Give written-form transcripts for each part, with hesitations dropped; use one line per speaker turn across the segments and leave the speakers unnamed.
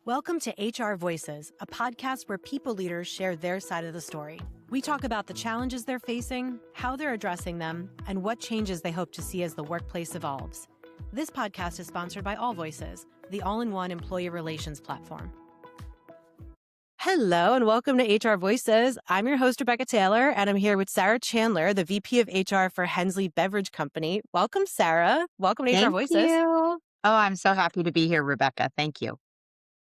Welcome to HR Voices, a podcast where people leaders share their side of the story. We talk about the challenges they're facing, how they're addressing them, and what changes they hope to see as the workplace evolves. This podcast is sponsored by All Voices, the all-in-one employee relations platform. Hello and welcome to HR Voices. I'm your host, Rebecca Taylor, and I'm here with Sarah Chandler, the VP of HR for Hensley Beverage Company. Welcome, Sarah. Welcome to HR Voices.
Thank you. Oh, I'm so happy to be here, Rebecca. Thank you.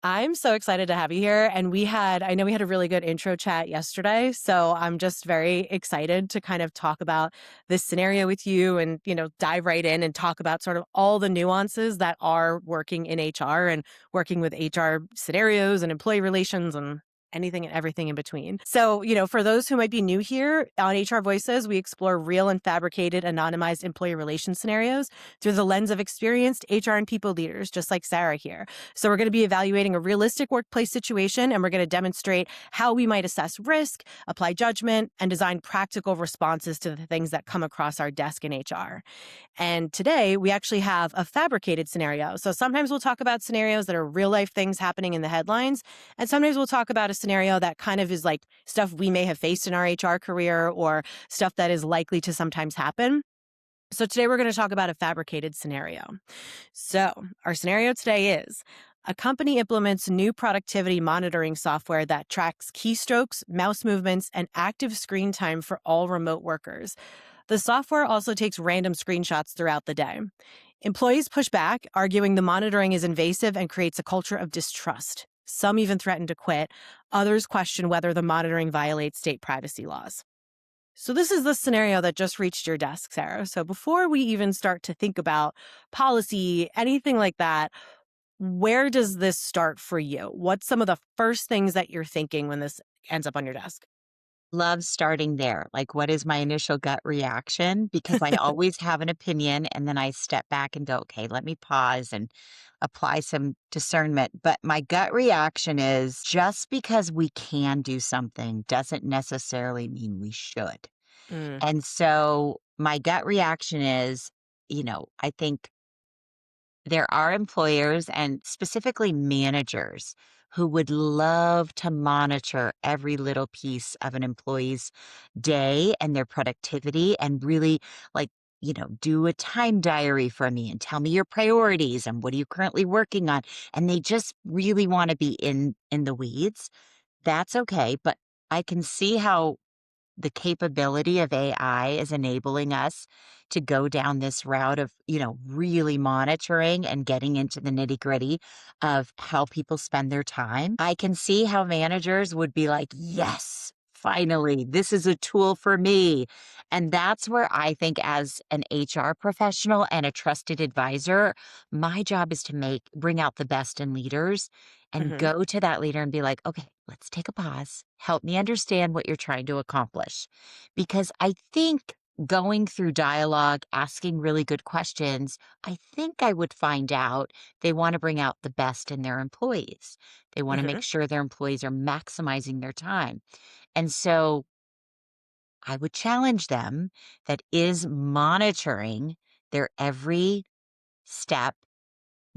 I'm so excited to have you here. And I know we had a really good intro chat yesterday. So I'm just very excited to kind of talk about this scenario with you and, dive right in and talk about sort of all the nuances that are working in HR and working with HR scenarios and employee relations and anything and everything in between. So, for those who might be new here on HR Voices, we explore real and fabricated anonymized employee relations scenarios through the lens of experienced HR and people leaders, just like Sarah here. So we're going to be evaluating a realistic workplace situation, and we're going to demonstrate how we might assess risk, apply judgment, and design practical responses to the things that come across our desk in HR. And today, we actually have a fabricated scenario. So sometimes we'll talk about scenarios that are real life things happening in the headlines, and sometimes we'll talk about a scenario that kind of is like stuff we may have faced in our HR career or stuff that is likely to sometimes happen. So today we're going to talk about a fabricated scenario. So our scenario today is a company implements new productivity monitoring software that tracks keystrokes, mouse movements, and active screen time for all remote workers. The software also takes random screenshots throughout the day. Employees push back, arguing the monitoring is invasive and creates a culture of distrust. Some even threaten to quit. Others question whether the monitoring violates state privacy laws. So this is the scenario that just reached your desk, Sarah. So before we even start to think about policy, anything like that, where does this start for you? What's some of the first things that you're thinking when this ends up on your desk?
Love starting there. Like, what is my initial gut reaction? Because I always have an opinion and then I step back and go, okay, let me pause and apply some discernment. But my gut reaction is just because we can do something doesn't necessarily mean we should.
Mm,
And so my gut reaction is, I think there are employers and specifically managers who would love to monitor every little piece of an employee's day and their productivity and really do a time diary for me and tell me your priorities and what are you currently working on. And they just really want to be in the weeds. That's okay. But I can see how the capability of AI is enabling us to go down this route of, really monitoring and getting into the nitty-gritty of how people spend their time. I can see how managers would be like, yes, finally, this is a tool for me. And that's where I think as an HR professional and a trusted advisor, my job is to bring out the best in leaders and
mhm.
go to that leader and be like, okay, let's take a pause. Help me understand what you're trying to accomplish. Because I think going through dialogue, asking really good questions, I think I would find out they want to bring out the best in their employees. They want to make
Mhm.
sure their employees are maximizing their time. And so I would challenge them that is monitoring their every step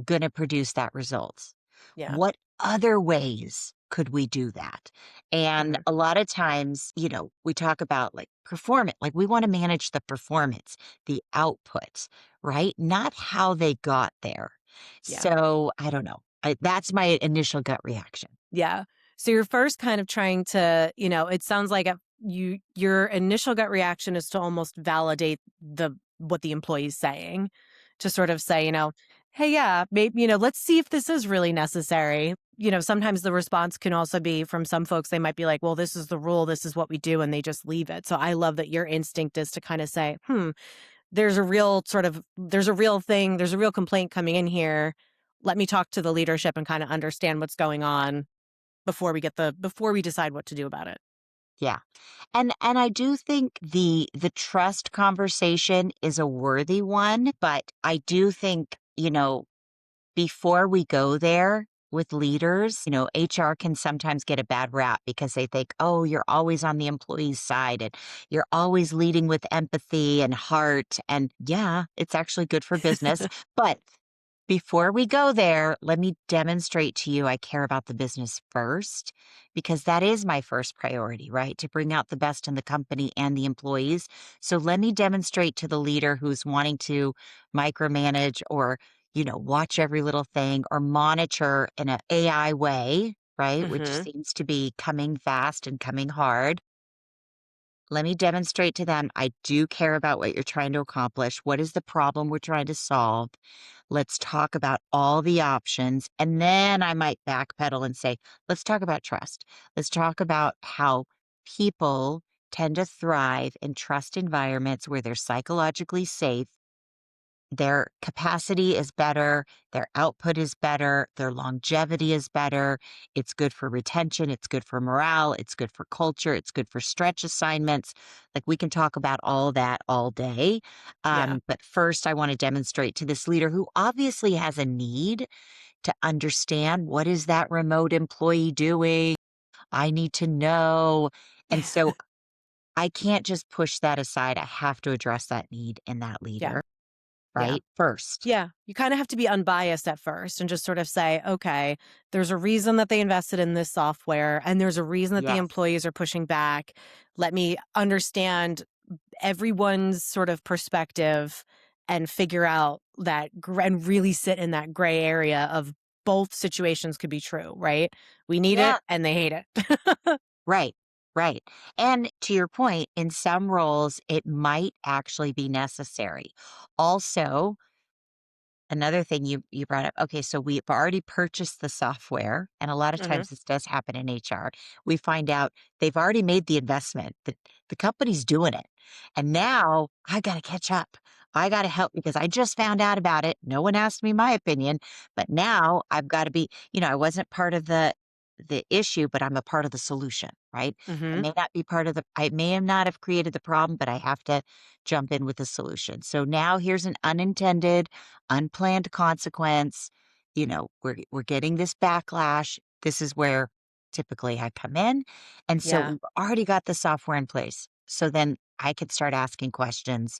going to produce that result?
Yeah.
What other ways could we do that? And
Mhm.
a lot of times, we talk about like performance, like we want to manage the performance, the outputs, right? Not how they got there.
Yeah.
So I don't know. That's my initial gut reaction.
Yeah. So you're first kind of trying to, it sounds like your initial gut reaction is to almost validate what the employee's saying, to sort of say, hey, yeah, maybe, let's see if this is really necessary. Sometimes the response can also be from some folks, they might be like, well, this is the rule, this is what we do, and they just leave it. So I love that your instinct is to kind of say, there's a real thing, there's a real complaint coming in here. Let me talk to the leadership and kind of understand what's going on before we decide what to do about it.
Yeah. And I do think the trust conversation is a worthy one, but I do think, before we go there with leaders, HR can sometimes get a bad rap because they think, oh, you're always on the employee's side and you're always leading with empathy and heart. And yeah, it's actually good for business. But Before we go there, let me demonstrate to you I care about the business first, because that is my first priority, right? To bring out the best in the company and the employees. So let me demonstrate to the leader who's wanting to micromanage or, watch every little thing or monitor in an AI way, right? Which
Mhm.
seems to be coming fast and coming hard. Let me demonstrate to them I do care about what you're trying to accomplish. What is the problem we're trying to solve? Let's talk about all the options. And then I might backpedal and say, let's talk about trust. Let's talk about how people tend to thrive in trust environments where they're psychologically safe, their capacity is better, their output is better, their longevity is better. It's good for retention, it's good for morale, it's good for culture, it's good for stretch assignments. Like we can talk about all that all day.
Yeah.
But first, I want to demonstrate to this leader who obviously has a need to understand what is that remote employee doing? I need to know. And so I can't just push that aside. I have to address that need in that
Yeah.
leader,
Yeah.
right? First.
Yeah, you kind of have to be unbiased at first and just sort of say, okay, there's a reason that they invested in this software and there's a reason that the
Yes.
employees are pushing back. Let me understand everyone's sort of perspective and figure out and really sit in that gray area of both situations could be true, right? We need it
Yeah.
and they hate it.
Right. Right. And to your point, in some roles, it might actually be necessary. Also, another thing you brought up, okay, so we've already purchased the software, and a lot of
Hmm.
times this does happen in HR. We find out they've already made the investment, the company's doing it. And now I got to catch up. I got to help because I just found out about it. No one asked me my opinion, but now I've got to be, I wasn't part of the issue, but I'm a part of the solution, right? I
Hmm.
may not be part of I may have not have created the problem, but I have to jump in with the solution. So now here's an unintended unplanned consequence. We're getting this backlash. This is where typically I come in. And so
Yeah.
we've already got the software in place. So then I could start asking questions.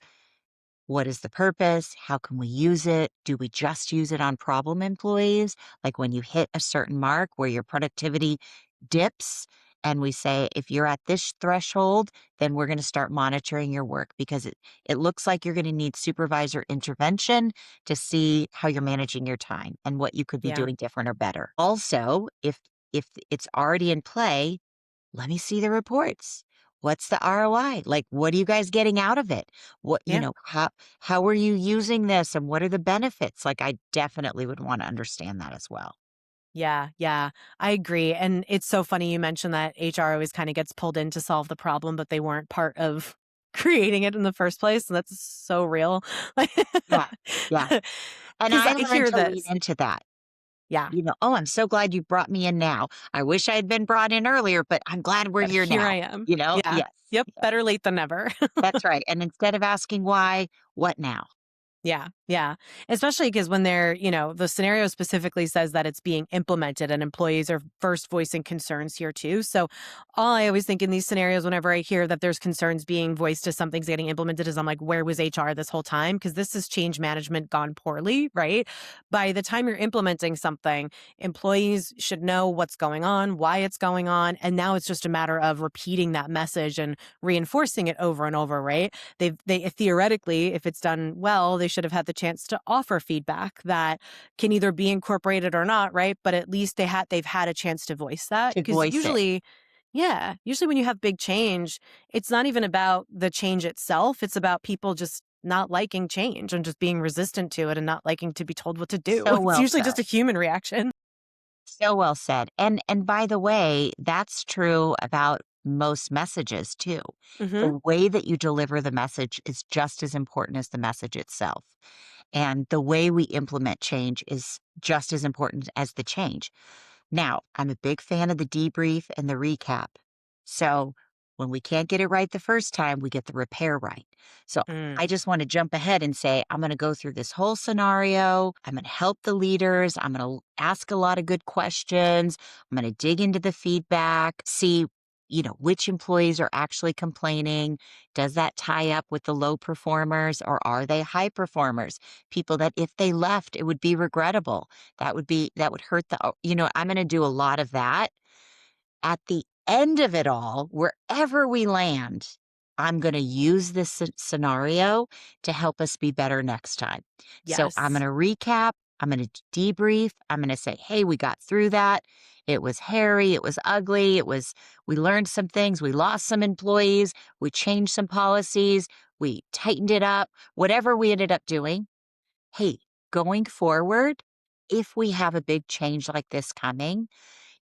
What is the purpose? How can we use it? Do we just use it on problem employees? Like when you hit a certain mark where your productivity dips, and we say, if you're at this threshold, then we're going to start monitoring your work because it looks like you're going to need supervisor intervention to see how you're managing your time and what you could be
Yeah.
doing different or better. Also, if it's already in play, let me see the reports. What's the ROI? Like, what are you guys getting out of it?
Yeah.
How are you using this and what are the benefits? Like, I definitely would want to understand that as well.
Yeah, yeah, I agree. And it's so funny you mentioned that HR always kind of gets pulled in to solve the problem, but they weren't part of creating it in the first place. And that's so real. Like,
Yeah. Yeah. And
because
I
I
learned
hear
to lean
this.
into that.
Yeah,
Oh, I'm so glad you brought me in now. I wish I had been brought in earlier, but I'm glad we're
but
here
here I
now.
am.
You know?
Yeah.
Yes.
Yep.
Yes.
Better late than never.
That's right. And instead of asking why, what now?
Yeah, yeah. Especially because when the scenario specifically says that it's being implemented and employees are first voicing concerns here too. So all I always think in these scenarios, whenever I hear that there's concerns being voiced as something's getting implemented, is I'm like, where was HR this whole time? Because this is change management gone poorly, right? By the time you're implementing something, employees should know what's going on, why it's going on. And now it's just a matter of repeating that message and reinforcing it over and over, right? They theoretically, if it's done well, they should have had the chance to offer feedback that can either be incorporated or not, right? But at least they've had a chance to voice that
To
because
voice it.
usually when you have big change, it's not even about the change itself. It's about people just not liking change and just being resistant to it and not liking to be told what to do.
So
It's
well
usually
said.
just a human reaction.
So well said. And by the way, that's true about most messages too.
Hmm.
The way that you deliver the message is just as important as the message itself. And the way we implement change is just as important as the change. Now, I'm a big fan of the debrief and the recap. So when we can't get it right the first time, we get the repair right. So
Mm,
I just want to jump ahead and say, I'm going to go through this whole scenario. I'm going to help the leaders. I'm going to ask a lot of good questions. I'm going to dig into the feedback, see which employees are actually complaining? Does that tie up with the low performers or are they high performers? People that if they left, it would be regrettable. That would hurt I'm going to do a lot of that. At the end of it all, wherever we land, I'm going to use this scenario to help us be better next time. So I'm going
Yes.
to recap. I'm going to debrief. I'm going to say, hey, we got through that. It was hairy. It was ugly. We learned some things. We lost some employees. We changed some policies. We tightened it up. Whatever we ended up doing. Hey, going forward, if we have a big change like this coming,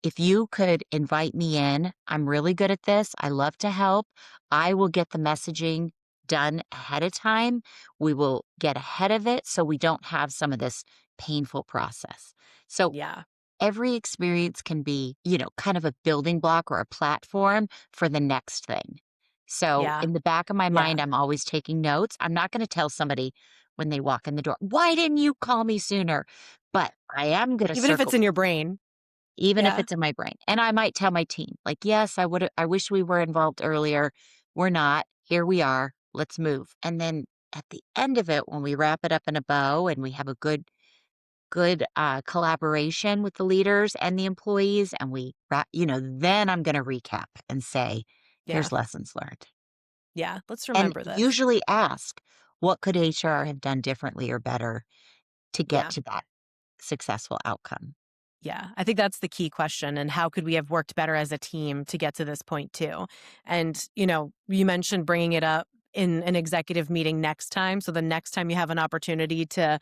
if you could invite me in, I'm really good at this. I love to help. I will get the messaging done ahead of time. We will get ahead of it so we don't have some of this painful process. So
Yeah.
every experience can be, kind of a building block or a platform for the next thing. So
Yeah.
in the back of my
Yeah.
mind, I'm always taking notes. I'm not going to tell somebody when they walk in the door, why didn't you call me sooner? But I am going to
Even if it's
circle
in your brain.
even if
Yeah.
it's in my brain. And I might tell my team, like, yes, I wish we were involved earlier. We're not. Here we are. Let's move. And then at the end of it, when we wrap it up in a bow and we have a good collaboration with the leaders and the employees, and then I'm going to recap and say,
Yeah.
here's lessons learned.
Yeah. Let's
And
remember this.
usually ask, what could HR have done differently or better to get
Yeah.
to that successful outcome?
Yeah, I think that's the key question. And how could we have worked better as a team to get to this point, too? And, you mentioned bringing it up in an executive meeting next time. So the next time you have an opportunity to,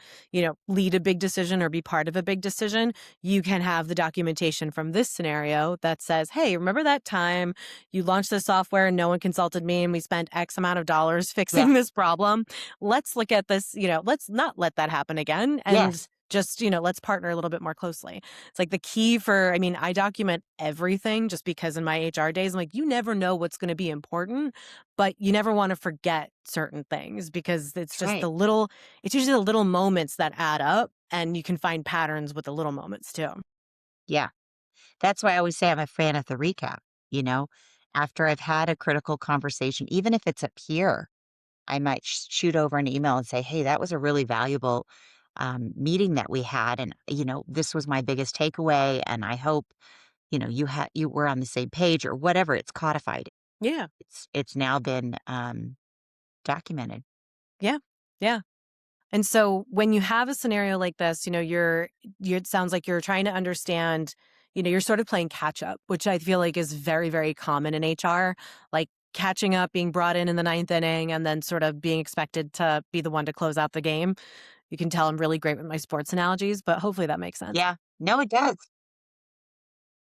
lead a big decision or be part of a big decision, you can have the documentation from this scenario that says, hey, remember that time you launched this software and no one consulted me and we spent X amount of dollars
Yeah.
fixing this problem? Let's look at this, let's not let that happen again. And
Yes.
just, let's partner a little bit more closely. It's like the key for, I mean, I document everything just because in my HR days, I'm like, you never know what's going to be important, but you never want to forget certain things because it's
That's
just
right.
it's usually the little moments that add up and you can find patterns with the little moments too.
Yeah. That's why I always say I'm a fan of the recap, you know? After I've had a critical conversation, even if it's a peer, I might shoot over an email and say, "Hey, that was a really valuable, meeting that we had, and, this was my biggest takeaway, and I hope, you were on the same page," or whatever, it's codified.
Yeah.
It's now been, documented.
Yeah. Yeah. And so when you have a scenario like this, it sounds like you're trying to understand, you're sort of playing catch up, which I feel like is very, very common in HR, like catching up, being brought in the ninth inning, and then sort of being expected to be the one to close out the game. You can tell I'm really great with my sports analogies, but hopefully that makes sense.
Yeah. No, it does.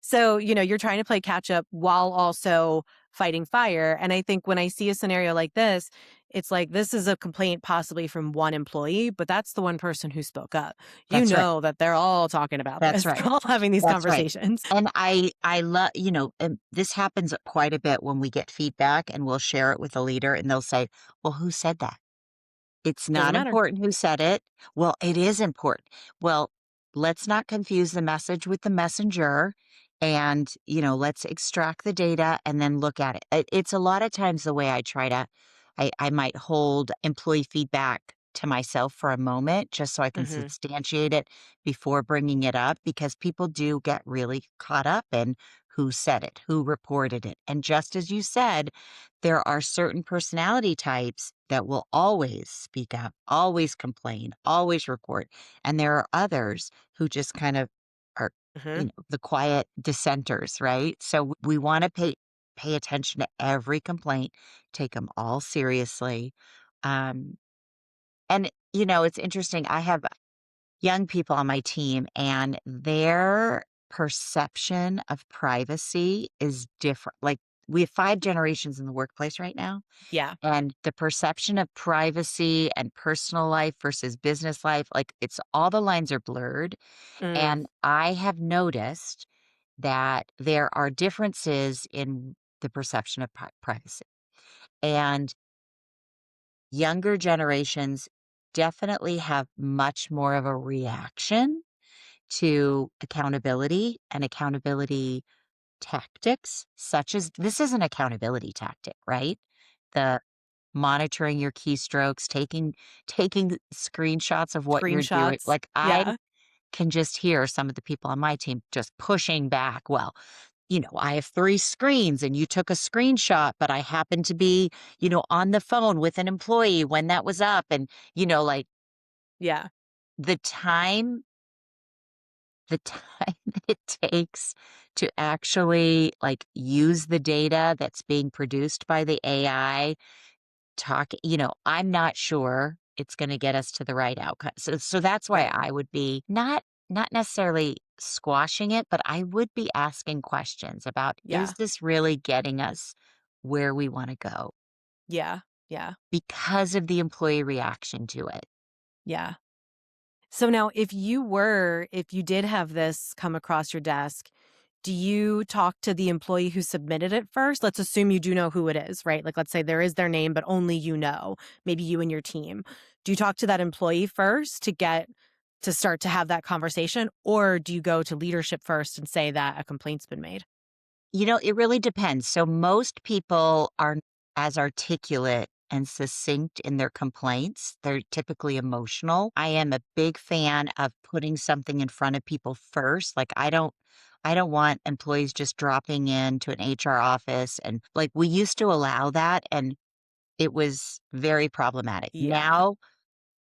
So, you're trying to play catch up while also fighting fire. And I think when I see a scenario like this, it's like this is a complaint possibly from one employee, but that's the one person who spoke up. You
That's right.
know that they're all talking about
That's
this.
right.
They're all having these
That's right.
conversations.
And I love, and this happens quite a bit when we get feedback and we'll share it with the leader and they'll say, "Well, who said that?" It's
Doesn't
not
matter.
important who said it. Well, it is important. Well, let's not confuse the message with the messenger and, let's extract the data and then look at it. It's a lot of times the way I might hold employee feedback to myself for a moment just so I can
Hmm.
substantiate it before bringing it up because people do get really caught up in who said it, who reported it. And just as you said, there are certain personality types that will always speak up, always complain, always report. And there are others who just kind of are,
Hmm.
the quiet dissenters, right? So we want to pay attention to every complaint, take them all seriously. Um, and it's interesting. I have young people on my team, and their perception of privacy is different. Like we have 5 generations in the workplace right now
Yeah.
and the perception of privacy and personal life versus business life, like it's all the lines are blurred.
Mm.
And I have noticed that there are differences in the perception of privacy. And younger generations definitely have much more of a reaction to accountability and accountability tactics, such as this is an accountability tactic, right? The monitoring your keystrokes, taking screenshots of what you're doing.
Screenshots.
Like I
Yeah.
can just hear some of the people on my team just pushing back. Well, I have 3 screens and you took a screenshot, but I happened to be, on the phone with an employee when that was up. And, like
Yeah.
the time, the time that it takes to actually like use the data that's being produced by the AI I'm not sure it's gonna get us to the right outcome. So that's why
Right.
I would be not necessarily squashing it, but I would be asking questions about, is
Yeah.
this really getting us where we wanna go
Yeah. Yeah.
because of the employee reaction to it?
Yeah. So now if you did have this come across your desk, do you talk to the employee who submitted it first? Let's assume you do know who it is, right? Like let's say there is their name, but only you know, maybe you and your team. Do you talk to that employee first to start to have that conversation? Or do you go to leadership first and say that a complaint's been made?
It really depends. So most people are as articulate and succinct in their complaints. They're typically emotional. I am a big fan of putting something in front of people first. Like I don't want employees just dropping into an HR office and like we used to allow that and it was very problematic.
Yeah.
Now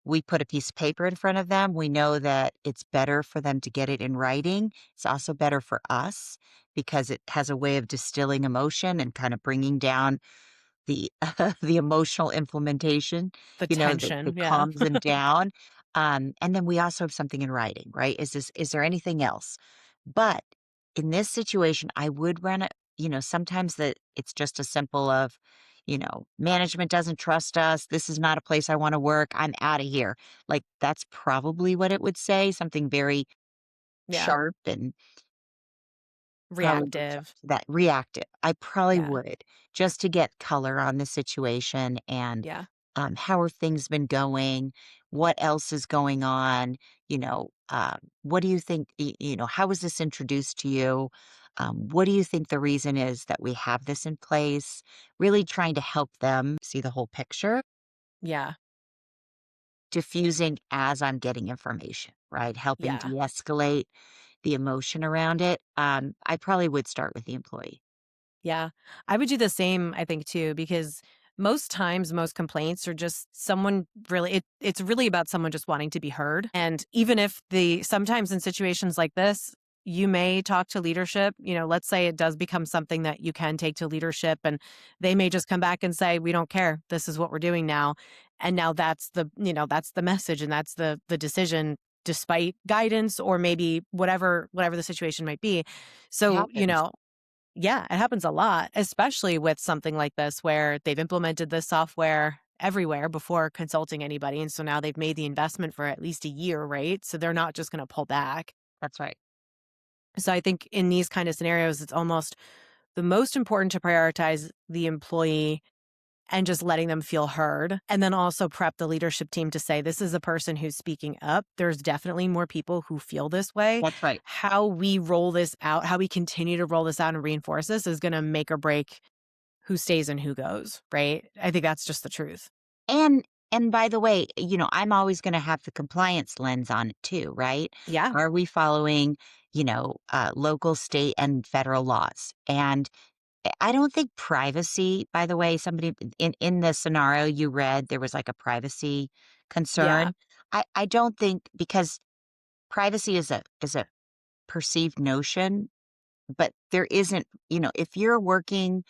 we put a piece of paper in front of them. We know that it's better for them to get it in writing. It's also better for us because it has a way of distilling emotion and kind of bringing down the the emotional implementation,
The
that
tension. Yeah.
calms them down. And then we also have something in writing, right? Is there anything else? But in this situation, I would run it, sometimes that it's just a simple of, management doesn't trust us. This is not a place I want to work. I'm out of here. Like that's probably what it would say, something very
Yeah.
sharp and probably would talk
Reactive.
to that reactive. I probably
Yeah.
would just to get color on the situation and
Yeah.
how are things been going? What else is going on? What do you think? How was this introduced to you? What do you think the reason is that we have this in place? Really trying to help them see the whole picture,
Yeah.
diffusing as I'm getting information, right? Helping
Yeah.
de escalate the emotion around it. I probably would start with the employee.
Yeah. I would do the same, I think, too, because most times, most complaints are just someone it's really about someone just wanting to be heard. And even if sometimes in situations like this, you may talk to leadership. Let's say it does become something that you can take to leadership and they may just come back and say, we don't care. This is what we're doing now. And now that's the message and that's the decision despite guidance or maybe whatever the situation might be.
It
So,
happens.
yeah, it happens a lot, especially with something like this where they've implemented this software everywhere before consulting anybody. And so now they've made the investment for at least a year, right? So they're not just going to pull back.
That's right.
So I think in these kind of scenarios, it's almost the most important to prioritize the employee and just letting them feel heard. And then also prep the leadership team to say, this is a person who's speaking up. There's definitely more people who feel this way.
That's right.
How we roll this out, how we continue to roll this out and reinforce this is going to make or break who stays and who goes, right? I think that's just the truth.
And and by the way, I'm always gonna have the compliance lens on it too, right?
Yeah.
Are we following, local, state, and federal laws? And I don't think privacy, by the way, somebody in the scenario you read, there was like a privacy
Yeah.
concern. I don't think because privacy is a perceived notion, but there isn't, if you're working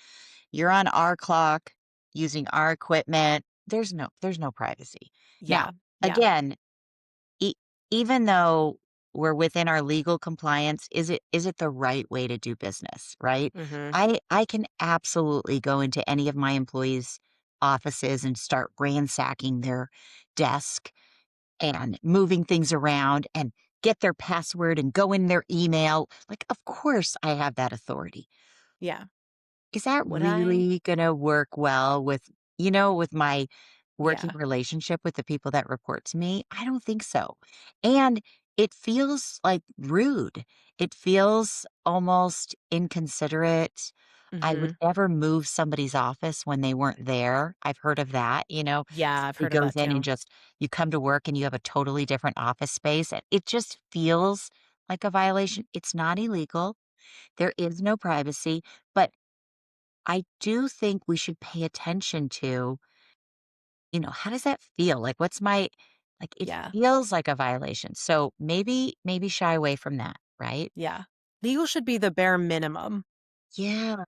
you're on our clock, using our equipment. There's no privacy. Now,
Yeah. Yeah.
again, e even though we're within our legal compliance, is it the right way to do business, right?
Mhm.
I can absolutely go into any of my employees' offices and start ransacking their desk and moving things around and get their password and go in their email. Like, of course, I have that authority.
Yeah.
Is that
Would I?
really gonna work well with my working
Yeah.
relationship with the people that report to me? I don't think so. And it feels like rude. It feels almost inconsiderate. I would
Mhm.
never move somebody's office when they weren't there. I've heard of that,
Yeah, I've
somebody
heard of
goes
that
in and
too.
just you come to work and you have a totally different office space, and it just feels like a violation. It's not illegal. There is no privacy, but I do think we should pay attention to, how does that feel? Like, it
Yeah.
feels like a violation. So maybe shy away from that, right?
Yeah. Legal should be the bare minimum.
Yeah.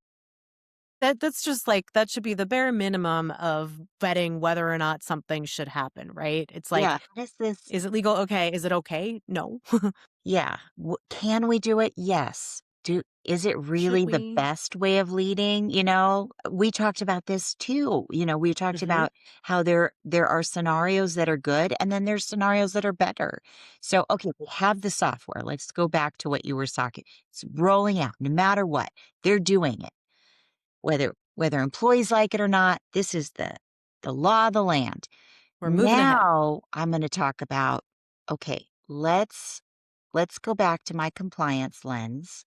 That's just like that should be the bare minimum of vetting whether or not something should happen, right? It's like,
Yeah. How does this
is it legal? Okay. Is it okay? No.
Yeah. Can we do it? Yes. Is it
Should
really the
we?
best way of leading? We talked about this too. We talked
Mhm.
about how there are scenarios that are good and then there's scenarios that are better. So, okay, we have the software. Let's go back to what you were talking. It's rolling out no matter what. They're doing it. Whether employees like it or not, this is the law of the land.
We're moving ahead.
Now I'm going to talk about, okay, let's go back to my compliance lens.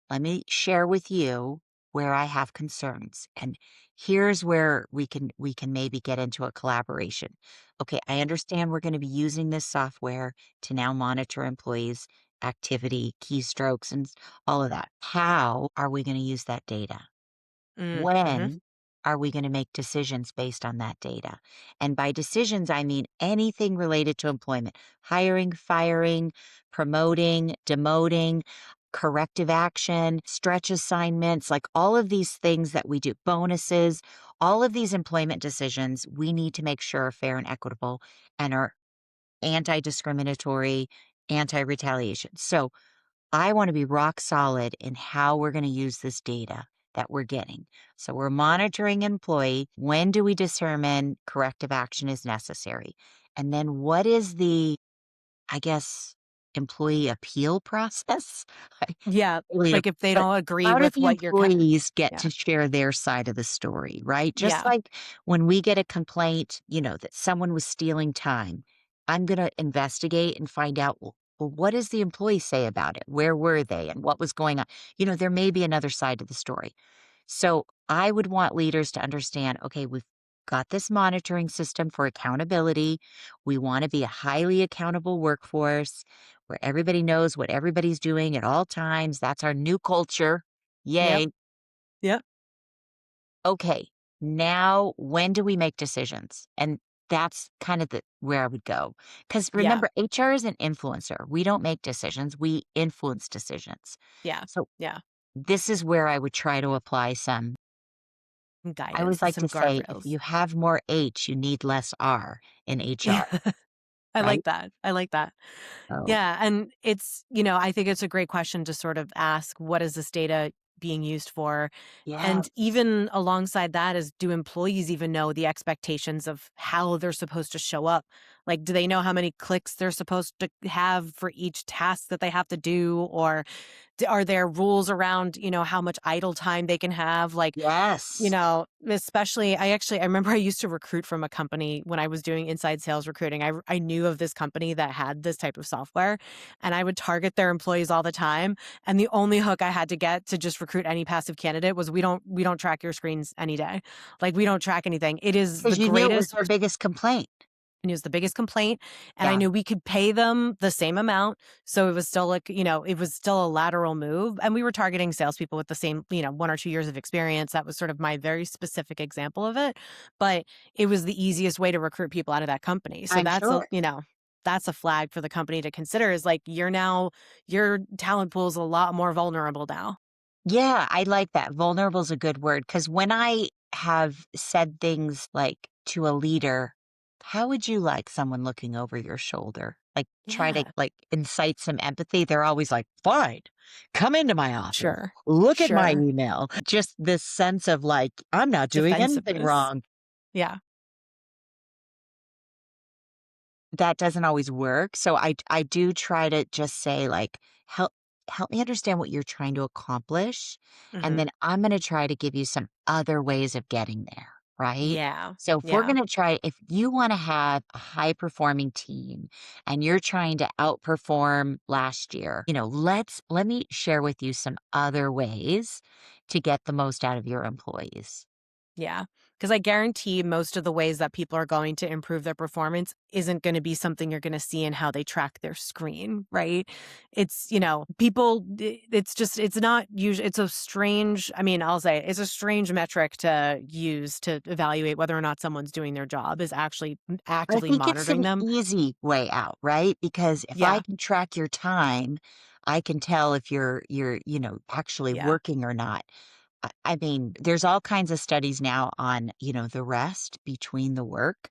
Let me share with you where I have concerns. And here's where we can maybe get into a collaboration. Okay, I understand we're going to be using this software to now monitor employees' activity, keystrokes, and all of that. How are we going to use that data?
Mhm.
When are we going to make decisions based on that data? And by decisions, I mean anything related to employment, hiring, firing, promoting, demoting, corrective action, stretch assignments, like all of these things that we do, bonuses, all of these employment decisions, we need to make sure are fair and equitable and are anti discriminatory, anti retaliation. So, I want to be rock solid in how we're going to use this data that we're getting. So we're monitoring employee. When do we determine corrective action is necessary? And then what is the, I guess, employee appeal process? I
Yeah.
really don't-
Like if they
But
don't agree
how do
with
the
what you're
employees get
yeah.
to share their side of the story, right? Just
Yeah.
like when we get a complaint, that someone was stealing time, I'm going to investigate and find out, well, what does the employee say about it? Where were they and what was going on? There may be another side to the story. So I would want leaders to understand, okay, we've got this monitoring system for accountability. We want to be a highly accountable workforce where everybody knows what everybody's doing at all times. That's our new culture.
Yep.
Yay.
Yep.
Okay. Now, when do we make decisions? And that's kind of where I would go. Because
Yeah.
remember, HR is an influencer. We don't make decisions, we influence decisions.
Yeah.
So
Yeah.
this is where I would try to apply I
Guidance
always
and
like to
some
say, if
guardrails.
you have more H, you need less R in
Yeah.
HR,
I
right?
like that. I like that.
Oh,
Yeah, and I think it's a great question to sort of ask, what is this data being used for?
yeah.
And even alongside that is, do employees even know the expectations of how they're supposed to show up? Like, do they know how many clicks they're supposed to have for each task that they have to do? Or are there rules around, how much idle time they can have? Like,
Yes.
especially I remember I used to recruit from a company when I was doing inside sales recruiting. I knew of this company that had this type of software, and I would target their employees all the time, and the only hook I had to get to just recruit any passive candidate was, "We don't track your screens any day. Like, we don't track anything." It is the
Because you knew it was
greatest
their biggest complaint.
and it was the biggest complaint, and I
Yeah.
knew we could pay them the same amount, so it was still like, it was still a lateral move, and we were targeting salespeople with the same, 1 or 2 years of experience. That was sort of my very specific example of it, but it was the easiest way to recruit people out of that company, so
I'm
that's
sure.
that's a flag for the company to consider is like, your talent pool is a lot more vulnerable now.
Yeah, I like that. Vulnerable is a good word because when I have said things like to a leader, how would you like someone looking over your shoulder? Like try to
Yeah,
incite some empathy. They're always like, fine, come into my office.
sure,
Look at my
sure.
email. Just this sense of like, I'm not doing anything
Defensiveness.
wrong.
Yeah.
That doesn't always work. So I do try to just say like, help me understand what you're trying to accomplish. And
Mhm.
then I'm going to try to give you some other ways of getting there. right?
Yeah.
So
Yeah.
if you want to have a high performing team and you're trying to outperform last year, let me share with you some other ways to get the most out of your employees.
Yeah, because I guarantee most of the ways that people are going to improve their performance isn't gonna be something you're gonna see in how they track their screen, right? It's, people it's just it's not usually it's a strange I mean, I'll say it's a strange metric to use to evaluate whether or not someone's doing their job is actually
I
actively
think it's
monitoring
an
them.
easy way out, right? Because if I
Yeah,
can track your time, I can tell if you're actually
yeah,
working or not. I mean, there's all kinds of studies now on, the rest between the work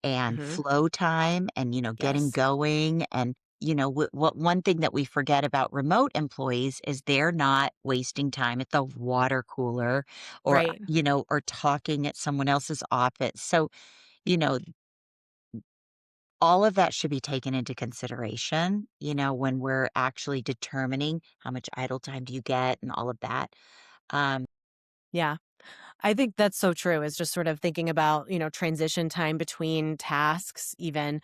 and
mhm,
flow time and, getting
yes,
going. And, what one thing that we forget about remote employees is they're not wasting time at the water cooler or,
right.
or talking at someone else's office. So, you know, all of that should be taken into consideration, when we're actually determining how much idle time do you get and all of that. Um,
Yeah. I think that's so true is just sort of thinking about, transition time between tasks even,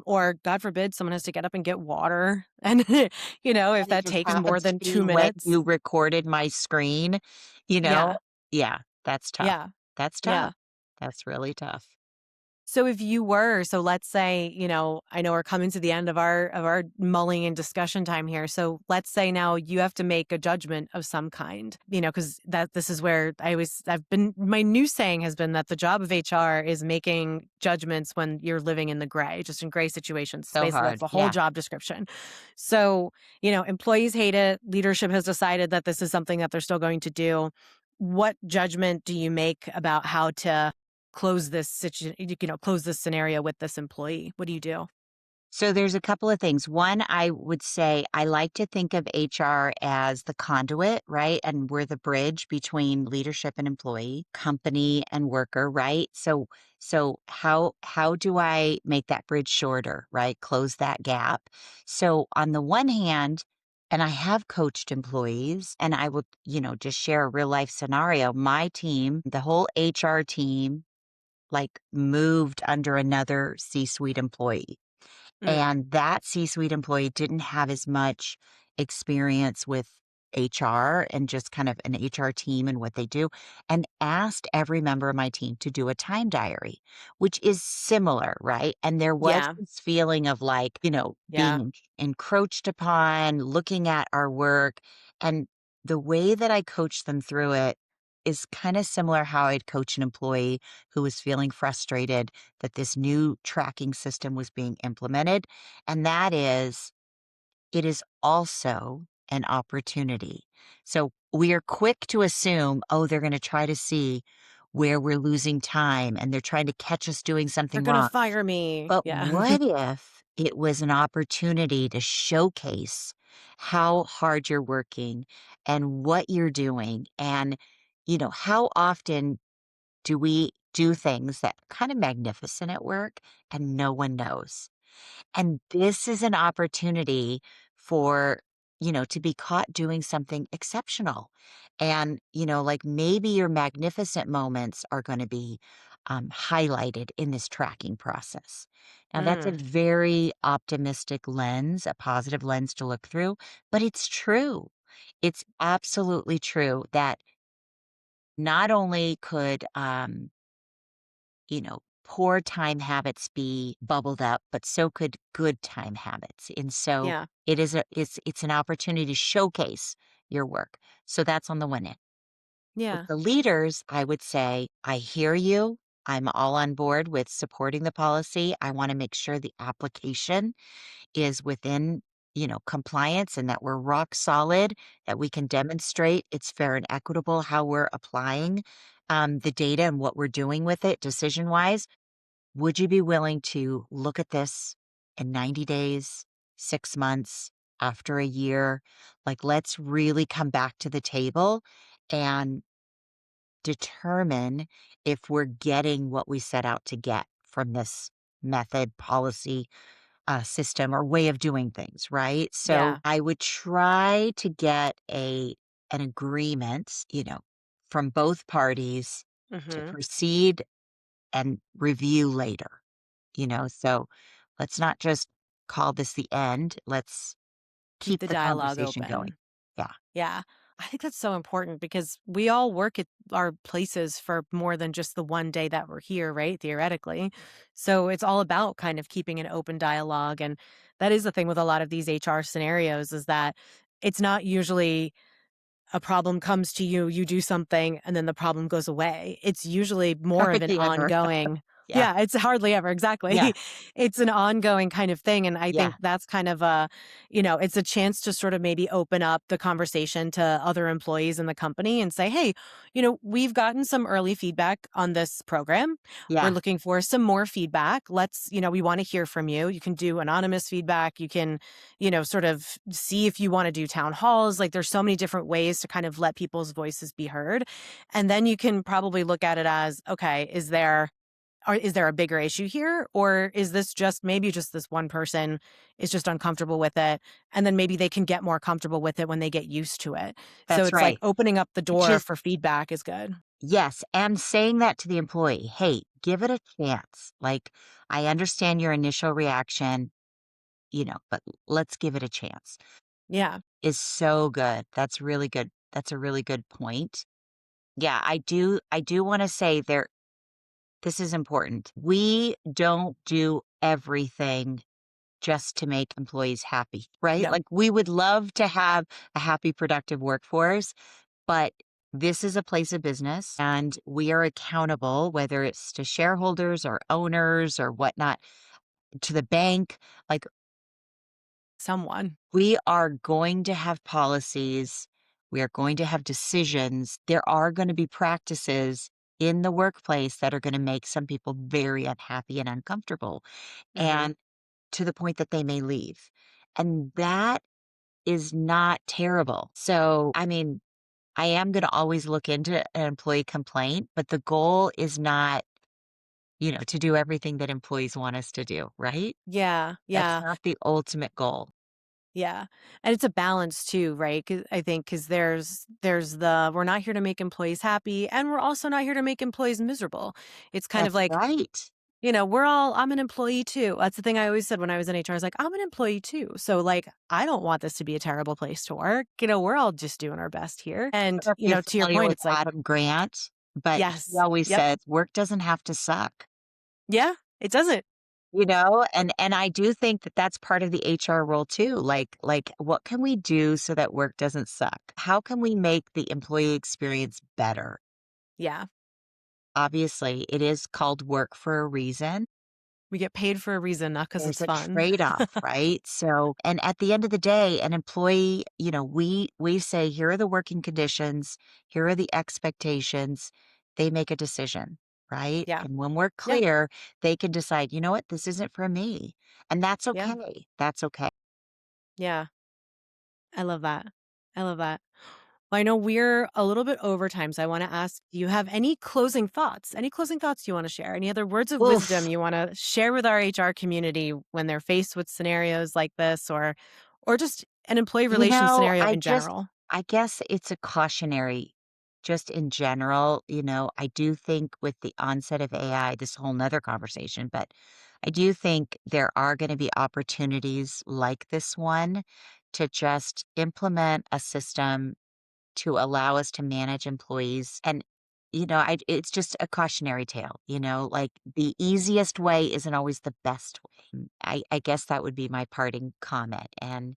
or God forbid someone has to get up and get water. And, if
and it
that
just
takes more
happens to
than
be
2
when
minutes.
you recorded my screen, you
Yeah.
know? Yeah, that's tough.
Yeah.
That's tough.
Yeah.
That's really tough.
So let's say, I know we're coming to the end of our mulling and discussion time here. So let's say now you have to make a judgment of some kind, because that this is where I've been my new saying has been that the job of HR is making judgments when you're living in the gray, just in gray situations. It's
So
basically that's
hard.
the whole
Yeah.
job description. So, employees hate it. Leadership has decided that this is something that they're still going to do. What judgment do you make about how to close this scenario with this employee? What do you do?
So there's a couple of things. One, I would say I like to think of HR as the conduit, right? And we're the bridge between leadership and employee, company and worker, right? So how do I make that bridge shorter, right? Close that gap. So on the one hand, and I have coached employees and I will, just share a real life scenario. My team, the whole HR team, like moved under another C-suite employee
Mm,
and that C-suite employee didn't have as much experience with HR and just kind of an HR team and what they do, and asked every member of my team to do a time diary, which is similar, right? And there was
yeah,
this feeling of like, being
yeah.
encroached upon, looking at our work. And the way that I coached them through it is kind of similar how I'd coach an employee who was feeling frustrated that this new tracking system was being implemented. And that is, it is also an opportunity. So we are quick to assume, oh, they're going to try to see where we're losing time and they're trying to catch us doing
They're
something
gonna
wrong.
fire me.
But
Yeah.
what if it was an opportunity to showcase how hard you're working and what you're doing? And, how often do we do things that kind of magnificent at work and no one knows? And this is an opportunity for, to be caught doing something exceptional. And, like maybe your magnificent moments are going to be highlighted in this tracking process. Now, that's a
Mm,
very optimistic lens, a positive lens to look through, but it's true. It's absolutely true that not only could, poor time habits be bubbled up, but so could good time habits. And so
yeah,
it's an opportunity to showcase your work. So that's on the one end. With
yeah.
the leaders, I would say, I hear you. I'm all on board with supporting the policy. I want to make sure the application is within, compliance and that we're rock solid, that we can demonstrate it's fair and equitable how we're applying the data and what we're doing with it decision wise. Would you be willing to look at this in 90 days, 6 months, after a year? Like, let's really come back to the table and determine if we're getting what we set out to get from this method, policy, system, or way of doing things, right? So
Yeah.
I would try to get an agreement, from both parties to
Hmm.
proceed and review later, so let's not just call this the end. Let's
Keep
keep
the
the
dialogue
conversation going.
open.
Yeah.
Yeah. I think that's so important because we all work at our places for more than just the one day that we're here, right? Theoretically. So it's all about kind of keeping an open dialogue. And that is the thing with a lot of these HR scenarios is that it's not usually a problem comes to you, you do something, and then the problem goes away. It's usually more of an
Hardly ever.
ongoing.
Yeah.
Yeah, it's hardly ever
Yeah.
exactly. It's an ongoing kind of thing, and I
Yeah.
think that's kind of it's a chance to sort of maybe open up the conversation to other employees in the company and say, "Hey, we've gotten some early feedback on this program. We're
Yeah.
looking for some more feedback. We want to hear from you. You can do anonymous feedback. You can sort of see if you want to do town halls. Like there's so many different ways to kind of let people's voices be heard. And then you can probably look at it as, okay, is there a bigger issue here? Or is this just maybe just this one person is just uncomfortable with it? And then maybe they can get more comfortable with it when they get used to it. So
That's
it's like
right.
opening up the
Which
door
is
for feedback is good.
yes, and saying that to the employee, "Hey, give it a chance. Like, I understand your initial reaction, but let's give it a chance."
Yeah.
Is so good. That's really good. That's a really good point. Yeah, I do wanna say this is important. We don't do everything just to make employees happy, right?
No,
Like, we would love to have a happy, productive workforce, but this is a place of business and we are accountable, whether it's to shareholders or owners or whatnot, to the bank. Like,
someone.
we are going to have policies. We are going to have decisions. There are going to be practices in the workplace that are going to make some people very unhappy and uncomfortable,
Hmm.
and to the point that they may leave. And that is not terrible. So, I mean, I am going to always look into an employee complaint, but the goal is not, to do everything that employees want us to do, right?
Yeah.
That's
Yeah.
not the ultimate goal.
Yeah, and it's a balance too, right? 'Cause I think because there's the we're not here to make employees happy, and we're also not here to make employees miserable. It's kind of
That's
like,
right.
I'm an employee too. That's the thing I always said when I was in HR. I was like, I'm an employee too. So like, I don't want this to be a terrible place to work. We're all just doing our best here.
I
And,
don't know if you're
to your
familiar
point,
with
it's like,
Adam Grant, but he
yes,
always
yep,
says work doesn't have to suck.
yeah, it doesn't.
And I do think that that's part of the HR role too. Like what can we do so that work doesn't suck? How can we make the employee experience better?
Yeah,
Obviously, it is called work for a reason.
we get paid for a reason, not because
There's
it's
a
fun.
trade-off, right? So, and at the end of the day, an employee, we say, here are the working conditions, here are the expectations. They make a decision, right?
Yeah,
And when we're
yeah,
clear, they can decide, you know what, this isn't for me. And that's
yeah,
okay. That's okay.
yeah. I love that. I love that. Well, I know we're a little bit over time, so I want to ask, do you have any closing thoughts? Any closing thoughts you want to share? Any other words of wisdom
Oof.
you want to share with our HR community when they're faced with scenarios like this or just an employee relations scenario in general?
I guess it's a cautionary, just in general. I do think with the onset of AI, this whole nother conversation, but I do think there are going to be opportunities like this one to just implement a system to allow us to manage employees. And, it's just a cautionary tale, like the easiest way isn't always the best way. I guess that would be my parting comment. And,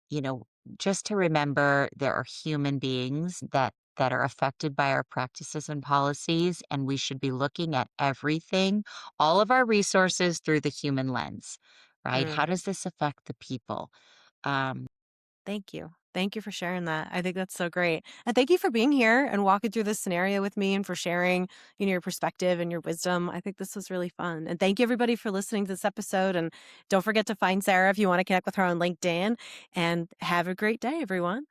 just to remember there are human beings that are affected by our practices and policies, and we should be looking at everything, all of our resources through the human lens, right?
Mm,
How does this affect the people? Um,
thank you. Thank you for sharing that. I think that's so great. And thank you for being here and walking through this scenario with me and for sharing, your perspective and your wisdom. I think this was really fun. And thank you everybody for listening to this episode. And don't forget to find Sarah if you want to connect with her on LinkedIn. And have a great day, everyone.